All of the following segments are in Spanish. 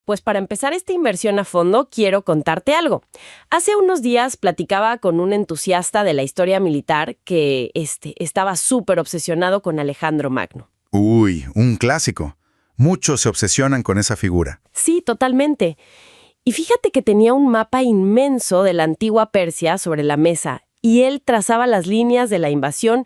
Pues para empezar esta inversión a fondo, quiero contarte algo. Hace unos días platicaba con un entusiasta de la historia militar que estaba súper obsesionado con Alejandro Magno. Uy, un clásico. Muchos se obsesionan con esa figura. Sí, totalmente. Y fíjate que tenía un mapa inmenso de la antigua Persia sobre la mesa y él trazaba las líneas de la invasión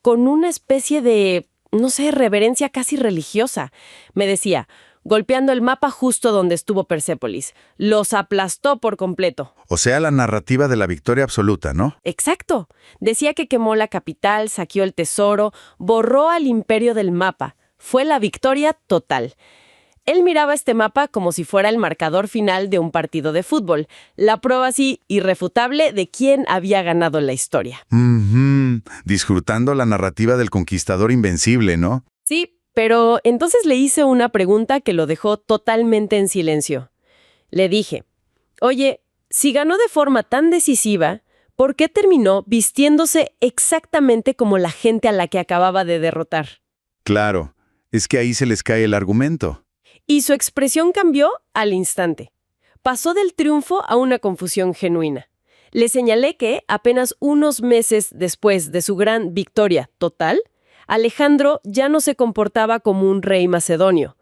con una especie de, no sé, reverencia casi religiosa. Me decía, golpeando el mapa justo donde estuvo Persépolis. Los aplastó por completo. O sea, la narrativa de la victoria absoluta, ¿no? Exacto. Decía que quemó la capital, saqueó el tesoro, borró al imperio del mapa. Fue la victoria total. Él miraba este mapa como si fuera el marcador final de un partido de fútbol, la prueba así irrefutable de quién había ganado la historia. Disfrutando la narrativa del conquistador invencible, ¿no? Sí, pero entonces le hice una pregunta que lo dejó totalmente en silencio. Le dije, oye, si ganó de forma tan decisiva, ¿por qué terminó vistiéndose exactamente como la gente a la que acababa de derrotar? Claro, es que ahí se les cae el argumento. Y su expresión cambió al instante. Pasó del triunfo a una confusión genuina. Le señalé que, apenas unos meses después de su gran victoria total, Alejandro ya no se comportaba como un rey macedonio.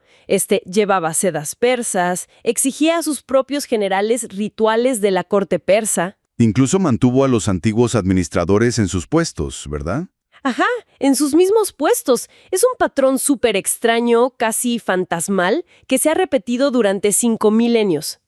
Llevaba sedas persas, exigía a sus propios generales rituales de la corte persa. Incluso mantuvo a los antiguos administradores en sus puestos, ¿verdad? Ajá, en sus mismos puestos. Es un patrón súper extraño, casi fantasmal, que se ha repetido durante 5 milenios.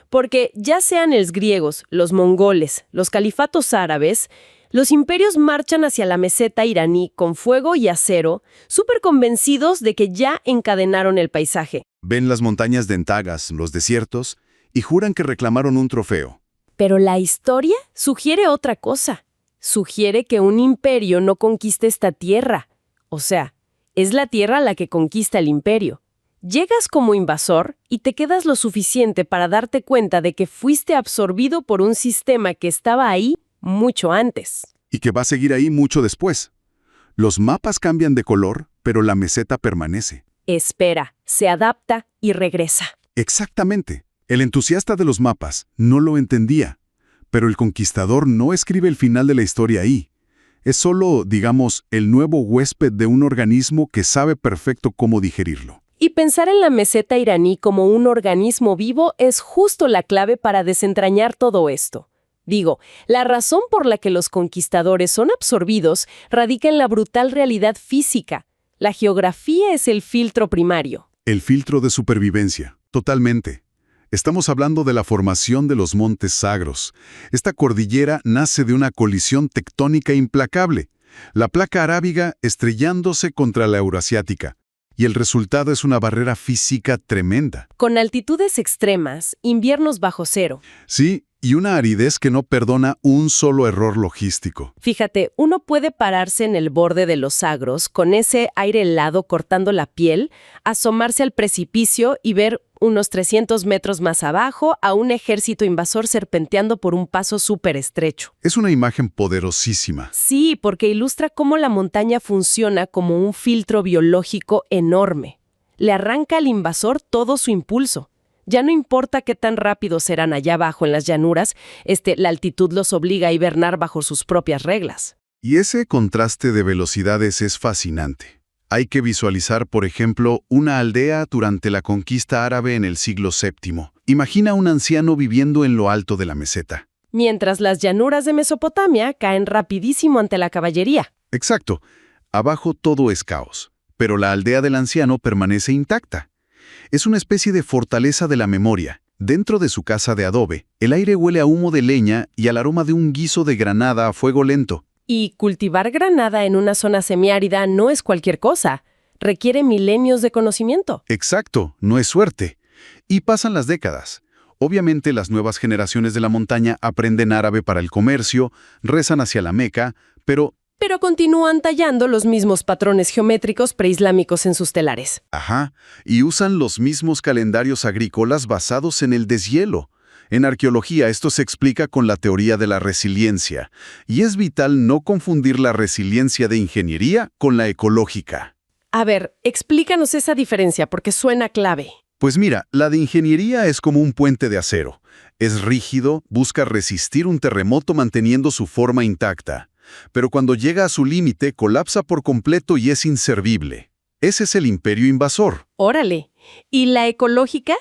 Porque ya sean los griegos, los mongoles, los califatos árabes, los imperios marchan hacia la meseta iraní con fuego y acero, súper convencidos de que ya encadenaron el paisaje. Ven las montañas dentagas, los desiertos, y juran que reclamaron un trofeo. Pero la historia sugiere otra cosa. Sugiere que un imperio no conquista esta tierra. O sea, es la tierra la que conquista el imperio. Llegas como invasor y te quedas lo suficiente para darte cuenta de que fuiste absorbido por un sistema que estaba ahí mucho antes. Y que va a seguir ahí mucho después. Los mapas cambian de color, pero la meseta permanece. Espera, se adapta y regresa. Exactamente. El entusiasta de los mapas no lo entendía. Pero el conquistador no escribe el final de la historia ahí. Es solo, digamos, el nuevo huésped de un organismo que sabe perfecto cómo digerirlo. Y pensar en la meseta iraní como un organismo vivo es justo la clave para desentrañar todo esto. Digo, la razón por la que los conquistadores son absorbidos radica en la brutal realidad física. La geografía es el filtro primario. El filtro de supervivencia, totalmente. Estamos hablando de la formación de los montes sagros. Esta cordillera nace de una colisión tectónica implacable, la placa arábiga estrellándose contra la eurasiática. Y el resultado es una barrera física tremenda. Con altitudes extremas, inviernos bajo cero. Sí, y una aridez que no perdona un solo error logístico. Fíjate, uno puede pararse en el borde de los sagros, con ese aire helado cortando la piel, asomarse al precipicio y ver unos 300 metros más abajo a un ejército invasor serpenteando por un paso súper estrecho. Es una imagen poderosísima. Sí, porque ilustra cómo la montaña funciona como un filtro biológico enorme. Le arranca al invasor todo su impulso. Ya no importa qué tan rápido serán allá abajo en las llanuras, la altitud los obliga a hibernar bajo sus propias reglas. Y ese contraste de velocidades es fascinante. Hay que visualizar, por ejemplo, una aldea durante la conquista árabe en el siglo VII. Imagina un anciano viviendo en lo alto de la meseta. Mientras las llanuras de Mesopotamia caen rapidísimo ante la caballería. Exacto. Abajo todo es caos, pero la aldea del anciano permanece intacta. Es una especie de fortaleza de la memoria. Dentro de su casa de adobe, el aire huele a humo de leña y al aroma de un guiso de granada a fuego lento. Y cultivar granada en una zona semiárida no es cualquier cosa. Requiere milenios de conocimiento. Exacto, no es suerte. Y pasan las décadas. Obviamente las nuevas generaciones de la montaña aprenden árabe para el comercio, rezan hacia la Meca, pero continúan tallando los mismos patrones geométricos preislámicos en sus telares. Ajá, y usan los mismos calendarios agrícolas basados en el deshielo. En arqueología esto se explica con la teoría de la resiliencia, y es vital no confundir la resiliencia de ingeniería con la ecológica. A ver, explícanos esa diferencia porque suena clave. Pues mira, la de ingeniería es como un puente de acero. Es rígido, busca resistir un terremoto manteniendo su forma intacta. Pero cuando llega a su límite, colapsa por completo y es inservible. Ese es el imperio invasor. Órale. ¿Y la ecológica?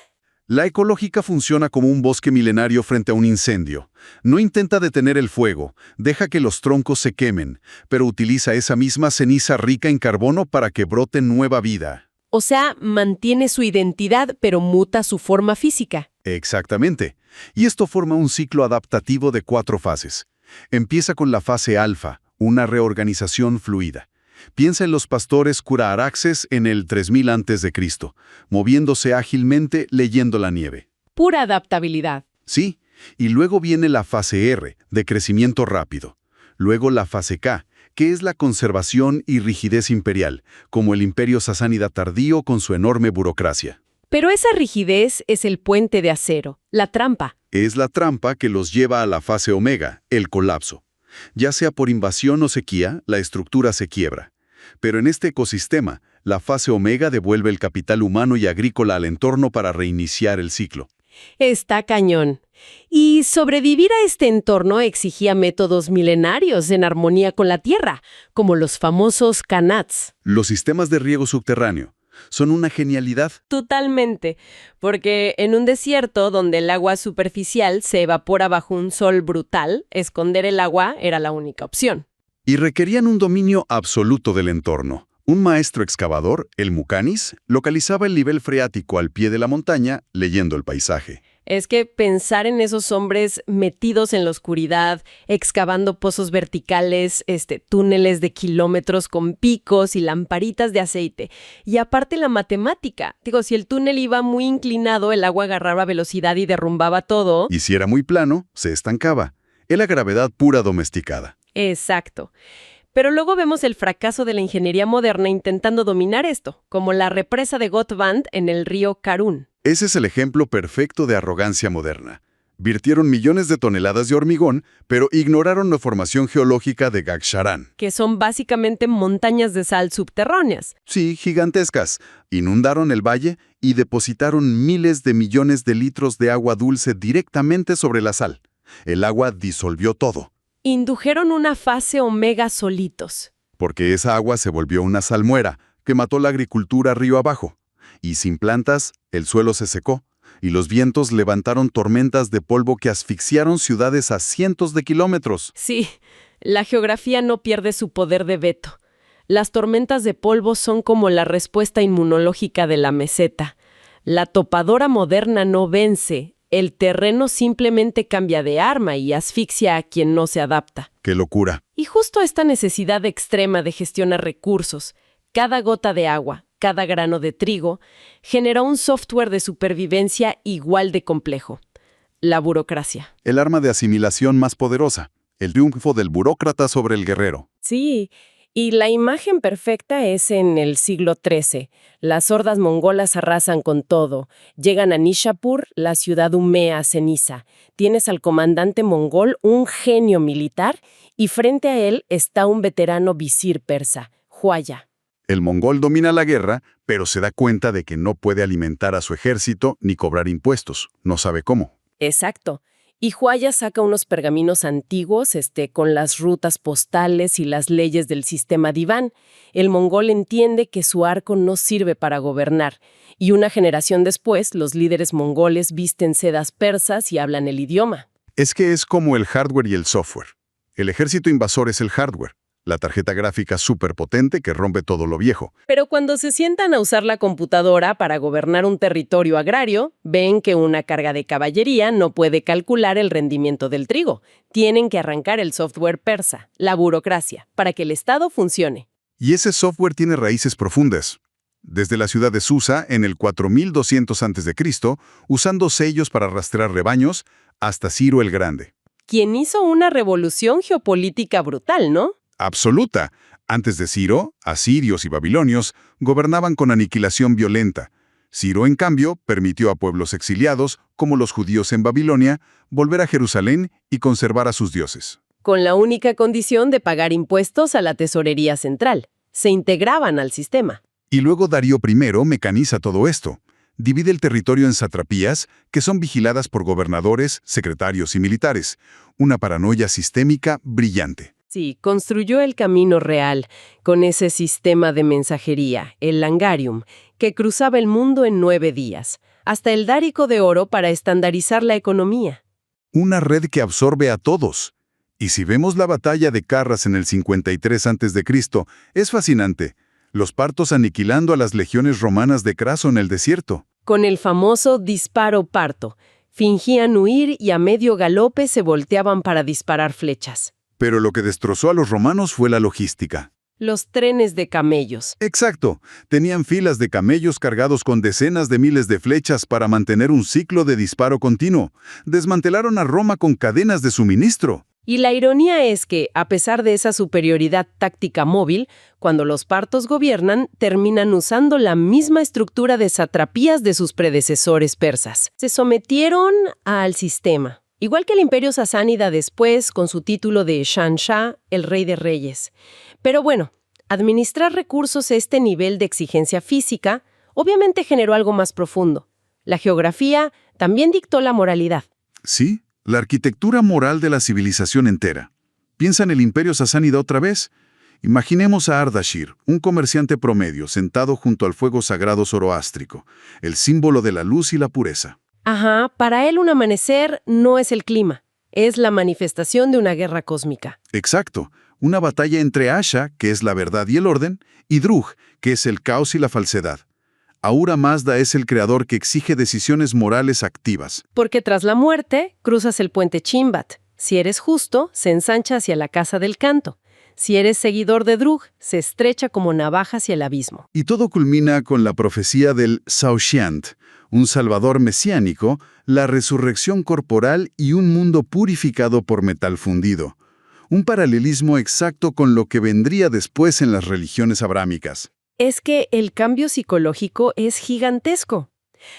La ecológica funciona como un bosque milenario frente a un incendio. No intenta detener el fuego, deja que los troncos se quemen, pero utiliza esa misma ceniza rica en carbono para que brote nueva vida. O sea, mantiene su identidad, pero muta su forma física. Exactamente. Y esto forma un ciclo adaptativo de 4 fases. Empieza con la fase alfa, una reorganización fluida. Piensa en los pastores curaaraxes en el 3000 a.C., moviéndose ágilmente leyendo la nieve. Pura adaptabilidad. Sí, y luego viene la fase R, de crecimiento rápido. Luego la fase K, que es la conservación y rigidez imperial, como el imperio sasánida tardío con su enorme burocracia. Pero esa rigidez es el puente de acero, la trampa. Es la trampa que los lleva a la fase omega, el colapso. Ya sea por invasión o sequía, la estructura se quiebra. Pero en este ecosistema, la fase omega devuelve el capital humano y agrícola al entorno para reiniciar el ciclo. Está cañón. Y sobrevivir a este entorno exigía métodos milenarios en armonía con la tierra, como los famosos kanats. Los sistemas de riego subterráneo son una genialidad. Totalmente, porque en un desierto donde el agua superficial se evapora bajo un sol brutal, esconder el agua era la única opción. Y requerían un dominio absoluto del entorno. Un maestro excavador, el Mucanis, localizaba el nivel freático al pie de la montaña leyendo el paisaje. Es que pensar en esos hombres metidos en la oscuridad, excavando pozos verticales, túneles de kilómetros con picos y lamparitas de aceite. Y aparte la matemática. Digo, si el túnel iba muy inclinado, el agua agarraba velocidad y derrumbaba todo. Y si era muy plano, se estancaba. Era gravedad pura domesticada. Exacto. Pero luego vemos el fracaso de la ingeniería moderna intentando dominar esto, como la represa de Gotthard en el río Karun. Ese es el ejemplo perfecto de arrogancia moderna. Virtieron millones de toneladas de hormigón, pero ignoraron la formación geológica de Gagsharan. Que son básicamente montañas de sal subterráneas. Sí, gigantescas. Inundaron el valle y depositaron miles de millones de litros de agua dulce directamente sobre la sal. El agua disolvió todo. Indujeron una fase omega solitos. Porque esa agua se volvió una salmuera que mató la agricultura río abajo. Y sin plantas, el suelo se secó, y los vientos levantaron tormentas de polvo que asfixiaron ciudades a cientos de kilómetros. Sí, la geografía no pierde su poder de veto. Las tormentas de polvo son como la respuesta inmunológica de la meseta. La topadora moderna no vence. El terreno simplemente cambia de arma y asfixia a quien no se adapta. ¡Qué locura! Y justo esta necesidad extrema de gestionar recursos, cada gota de agua, cada grano de trigo, genera un software de supervivencia igual de complejo: la burocracia. El arma de asimilación más poderosa, el triunfo del burócrata sobre el guerrero. Sí, y la imagen perfecta es en el siglo XIII. Las hordas mongolas arrasan con todo. Llegan a Nishapur, la ciudad humea ceniza. Tienes al comandante mongol, un genio militar, y frente a él está un veterano visir persa, Huaya. El mongol domina la guerra, pero se da cuenta de que no puede alimentar a su ejército ni cobrar impuestos. No sabe cómo. Exacto. Y Huaya saca unos pergaminos antiguos, con las rutas postales y las leyes del sistema diván. El mongol entiende que su arco no sirve para gobernar. Y una generación después, los líderes mongoles visten sedas persas y hablan el idioma. Es que es como el hardware y el software. El ejército invasor es el hardware. La tarjeta gráfica superpotente que rompe todo lo viejo. Pero cuando se sientan a usar la computadora para gobernar un territorio agrario, ven que una carga de caballería no puede calcular el rendimiento del trigo. Tienen que arrancar el software persa, la burocracia, para que el Estado funcione. Y ese software tiene raíces profundas. Desde la ciudad de Susa, en el 4200 a.C., usando sellos para rastrear rebaños, hasta Ciro el Grande. Quien hizo una revolución geopolítica brutal, ¿no? Absoluta. Antes de Ciro, asirios y babilonios gobernaban con aniquilación violenta. Ciro, en cambio, permitió a pueblos exiliados, como los judíos en Babilonia, volver a Jerusalén y conservar a sus dioses. Con la única condición de pagar impuestos a la tesorería central. Se integraban al sistema. Y luego Darío I mecaniza todo esto. Divide el territorio en satrapías, que son vigiladas por gobernadores, secretarios y militares. Una paranoia sistémica brillante. Sí, construyó el camino real con ese sistema de mensajería, el Langarium, que cruzaba el mundo en 9 días, hasta el Dárico de oro para estandarizar la economía. Una red que absorbe a todos. Y si vemos la batalla de Carras en el 53 a.C., es fascinante. Los partos aniquilando a las legiones romanas de Craso en el desierto. Con el famoso disparo parto, fingían huir y a medio galope se volteaban para disparar flechas. Pero lo que destrozó a los romanos fue la logística. Los trenes de camellos. Exacto. Tenían filas de camellos cargados con decenas de miles de flechas para mantener un ciclo de disparo continuo. Desmantelaron a Roma con cadenas de suministro. Y la ironía es que, a pesar de esa superioridad táctica móvil, cuando los partos gobiernan, terminan usando la misma estructura de satrapías de sus predecesores persas. Se sometieron al sistema. Igual que el imperio sasánida después, con su título de Shahanshah, el rey de reyes. Pero bueno, administrar recursos a este nivel de exigencia física obviamente generó algo más profundo. La geografía también dictó la moralidad. Sí, la arquitectura moral de la civilización entera. Piensa en el imperio sasánida otra vez. Imaginemos a Ardashir, un comerciante promedio, sentado junto al fuego sagrado zoroástrico, el símbolo de la luz y la pureza. Ajá, para él un amanecer no es el clima, es la manifestación de una guerra cósmica. Exacto, una batalla entre Asha, que es la verdad y el orden, y Drug, que es el caos y la falsedad. Ahura Mazda es el creador que exige decisiones morales activas. Porque tras la muerte, cruzas el puente Chimbat. Si eres justo, se ensancha hacia la casa del canto. Si eres seguidor de Drug, se estrecha como navaja hacia el abismo. Y todo culmina con la profecía del Saoshyant, un salvador mesiánico, la resurrección corporal y un mundo purificado por metal fundido. Un paralelismo exacto con lo que vendría después en las religiones abrámicas. Es que el cambio psicológico es gigantesco.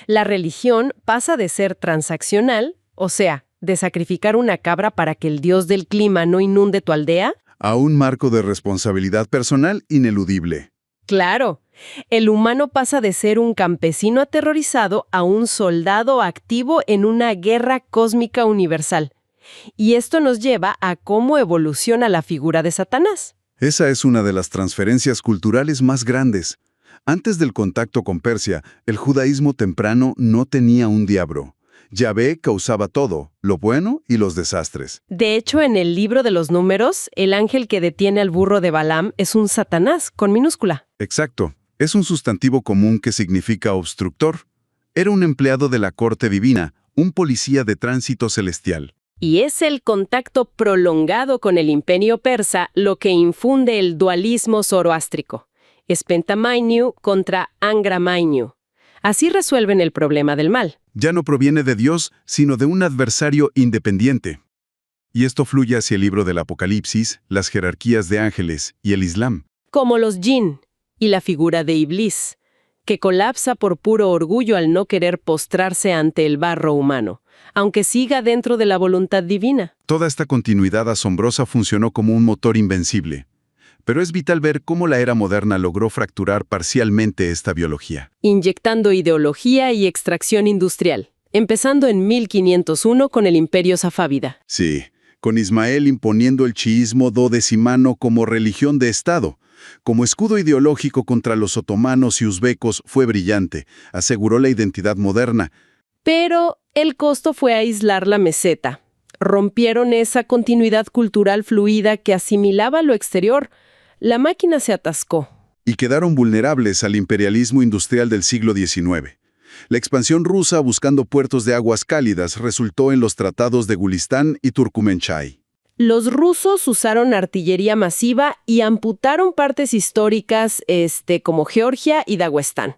La religión pasa de ser transaccional, o sea, de sacrificar una cabra para que el dios del clima no inunde tu aldea, a un marco de responsabilidad personal ineludible. Claro, el humano pasa de ser un campesino aterrorizado a un soldado activo en una guerra cósmica universal. Y esto nos lleva a cómo evoluciona la figura de Satanás. Esa es una de las transferencias culturales más grandes. Antes del contacto con Persia, el judaísmo temprano no tenía un diablo. Yahvé causaba todo, lo bueno y los desastres. De hecho, en el libro de los números, el ángel que detiene al burro de Balaam es un Satanás, con minúscula. Exacto. Es un sustantivo común que significa obstructor. Era un empleado de la corte divina, un policía de tránsito celestial. Y es el contacto prolongado con el imperio persa lo que infunde el dualismo zoroástrico. Espentamainiu contra Angramainiu. Así resuelven el problema del mal. Ya no proviene de Dios, sino de un adversario independiente. Y esto fluye hacia el libro del Apocalipsis, las jerarquías de ángeles y el Islam. Como los jinn y la figura de Iblis, que colapsa por puro orgullo al no querer postrarse ante el barro humano, aunque siga dentro de la voluntad divina. Toda esta continuidad asombrosa funcionó como un motor invencible. Pero es vital ver cómo la era moderna logró fracturar parcialmente esta biología. Inyectando ideología y extracción industrial, empezando en 1501 con el Imperio Safávida. Sí, con Ismael imponiendo el chiismo duodecimano como religión de Estado. Como escudo ideológico contra los otomanos y uzbecos fue brillante, aseguró la identidad moderna. Pero el costo fue aislar la meseta. Rompieron esa continuidad cultural fluida que asimilaba lo exterior. La máquina se atascó. Y quedaron vulnerables al imperialismo industrial del siglo XIX. La expansión rusa buscando puertos de aguas cálidas resultó en los tratados de Gulistán y Turkmenchai. Los rusos usaron artillería masiva y amputaron partes históricas como Georgia y Daguestán.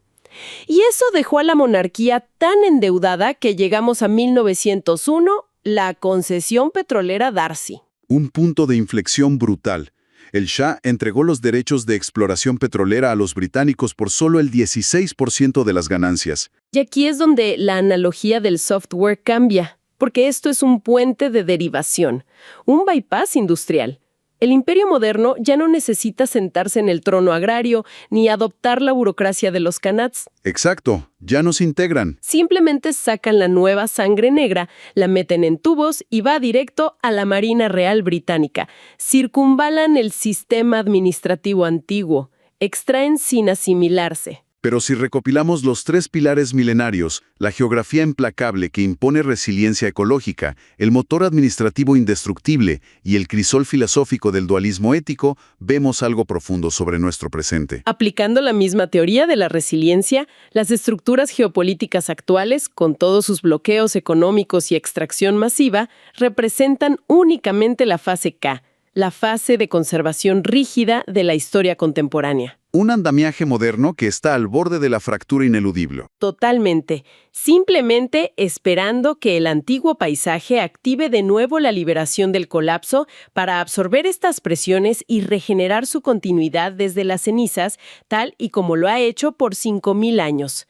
Y eso dejó a la monarquía tan endeudada que llegamos a 1901, la concesión petrolera Darcy. Un punto de inflexión brutal. El Shah entregó los derechos de exploración petrolera a los británicos por solo el 16% de las ganancias. Y aquí es donde la analogía del software cambia, porque esto es un puente de derivación, un bypass industrial. El imperio moderno ya no necesita sentarse en el trono agrario ni adoptar la burocracia de los khanats. Exacto, ya nos integran. Simplemente sacan la nueva sangre negra, la meten en tubos y va directo a la Marina Real Británica. Circunvalan el sistema administrativo antiguo, extraen sin asimilarse. Pero si recopilamos los 3 pilares milenarios, la geografía implacable que impone resiliencia ecológica, el motor administrativo indestructible y el crisol filosófico del dualismo ético, vemos algo profundo sobre nuestro presente. Aplicando la misma teoría de la resiliencia, las estructuras geopolíticas actuales, con todos sus bloqueos económicos y extracción masiva, representan únicamente la fase K, la fase de conservación rígida de la historia contemporánea. Un andamiaje moderno que está al borde de la fractura ineludible. Totalmente. Simplemente esperando que el antiguo paisaje active de nuevo la liberación del colapso para absorber estas presiones y regenerar su continuidad desde las cenizas, tal y como lo ha hecho por 5.000 años.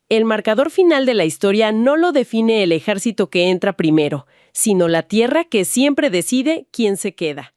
El marcador final de la historia no lo define el ejército que entra primero, sino la tierra que siempre decide quién se queda.